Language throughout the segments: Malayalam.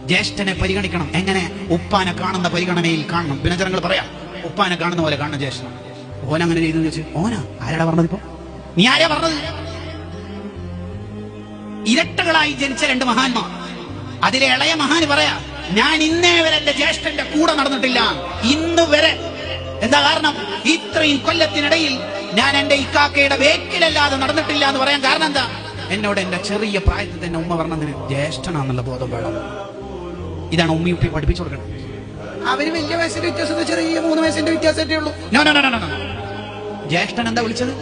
ജ്യേഷ്ഠനെ പരിഗണിക്കണം. എങ്ങനെ? ഉപ്പാനെ കാണുന്ന പരിഗണനയിൽ കാണണം. ദിനചരങ്ങൾ പറയാം, ഉപ്പാനെ കാണുന്ന പോലെ കാണണം ജ്യേഷ്ഠൻ. ഓനങ്ങനെ ചെയ്തു വെച്ച് ഓനാ ആരാടാ പറഞ്ഞത്? ഇപ്പൊ നീ ആരാ പറഞ്ഞത്? ഇരട്ടകളായി ജനിച്ച രണ്ട് മഹാന്മാർ, അതിലെ ഇളയ മഹാന് പറയാ, ഞാൻ ഇന്നേ വരെ എന്റെ ജ്യേഷ്ഠന്റെ കൂടെ നടന്നിട്ടില്ല, ഇന്ന് വരെ. എന്താ കാരണം? ഇത്രയും കൊല്ലത്തിനിടയിൽ ഞാൻ എന്റെ ഇക്കാക്കയുടെ വേക്കിലല്ലാതെ നടന്നിട്ടില്ല എന്ന് പറയാൻ കാരണം എന്താ? എന്നോട് എന്റെ ചെറിയ പ്രായത്തിൽ തന്നെ ഉമ്മ പറഞ്ഞതിന് ജ്യേഷ്ഠനാന്നുള്ള ബോധം വേണം. ഇതാണ് ഉമ്മി ഉപ്പി പഠിപ്പിച്ചു കൊടുക്കണം. അവര് വലിയ വയസ്സിന്റെ വ്യത്യാസം, ചെറിയ 3 വയസ്സിന്റെ വ്യത്യാസമേ ഉള്ളൂ. ജ്യേഷ്ഠൻ എന്താ വിളിച്ചത്?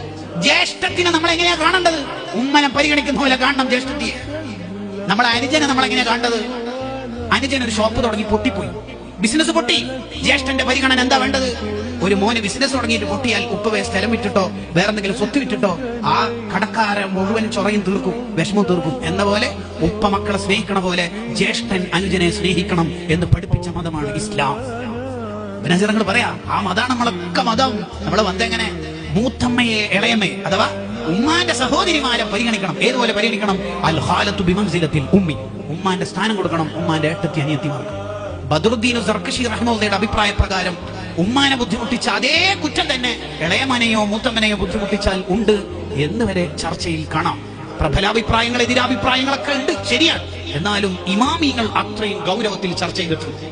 ജ്യേഷ്ഠത്തിനെ നമ്മൾ എങ്ങനെയാ കാണേണ്ടത്? ഉമ്മനെ പരിഗണിക്കുന്ന പോലെ കാണണം ജ്യേഷ്ഠത്തിയെ. നമ്മളെ അനുജനെ നമ്മൾ എങ്ങനെയാ കാണേണ്ടത്? അനുജൻ ഒരു ഷോപ്പ് തുടങ്ങി പൊട്ടിപ്പോയി, ബിസിനസ് പൊട്ടി. ജ്യേഷ്ഠന്റെ പരിഗണന എന്താ വേണ്ടത്? ഒരു മോന് ബിസിനസ് തുടങ്ങിയിട്ട് പൊട്ടിയാൽ ഉപ്പവേ സ്ഥലം വിറ്റിട്ടോ വേറെന്തെങ്കിലും സ്വത്ത് വിറ്റിട്ടോ ആ കടക്കാരൻ മുഴുവൻ ചൊറയും തീർക്കും, വിഷമം തീർക്കും. എന്ന പോലെ ഉപ്പ മക്കളെ സ്നേഹിക്കണ പോലെ ജ്യേഷ്ഠൻ അനുജനെ സ്നേഹിക്കണം എന്ന് പഠിപ്പിച്ച മതമാണ് ഇസ്ലാം. ദിനചരങ്ങൾ പറയാ, ആ മതാണ് നമ്മളൊക്കെ മതം. നമ്മളെ വന്ന് എങ്ങനെ? മൂത്തമ്മയെ ഇളയമ്മയെ അഥവാ ഉമ്മാന്റെ സഹോദരിമാരെ പരിഗണിക്കണം. ഏതുപോലെ പരിഗണിക്കണം? അൽ ഖാലത്തു ബിമൻസിലത്തിൽ ഉമ്മി, ഉമ്മാന്റെ സ്ഥാനം കൊടുക്കണം ഉമ്മാന്റെ ഏട്ടത്തി അനിയത്തിമാർക്ക്. ബദറുദ്ദീൻ സർക്കശി റഹ്മത്തുള്ളാഹിയുടെ അഭിപ്രായ പ്രകാരം ഉമ്മാനെ ബുദ്ധിമുട്ടിച്ച അതേ കുറ്റം തന്നെ ഇളയമനെയോ മൂത്തമ്മനെയോ ബുദ്ധിമുട്ടിച്ചാൽ ഉണ്ട് എന്ന് വരെ ചർച്ചയിൽ കാണാം. പ്രബലാഭിപ്രായങ്ങൾ, എതിരാഭിപ്രായങ്ങളൊക്കെ ഉണ്ട്, ശരിയാണ്. എന്നാലും ഇമാമിങ്ങൾ അത്രയും ഗൗരവത്തിൽ ചർച്ച ചെയ്തിട്ടുണ്ട്.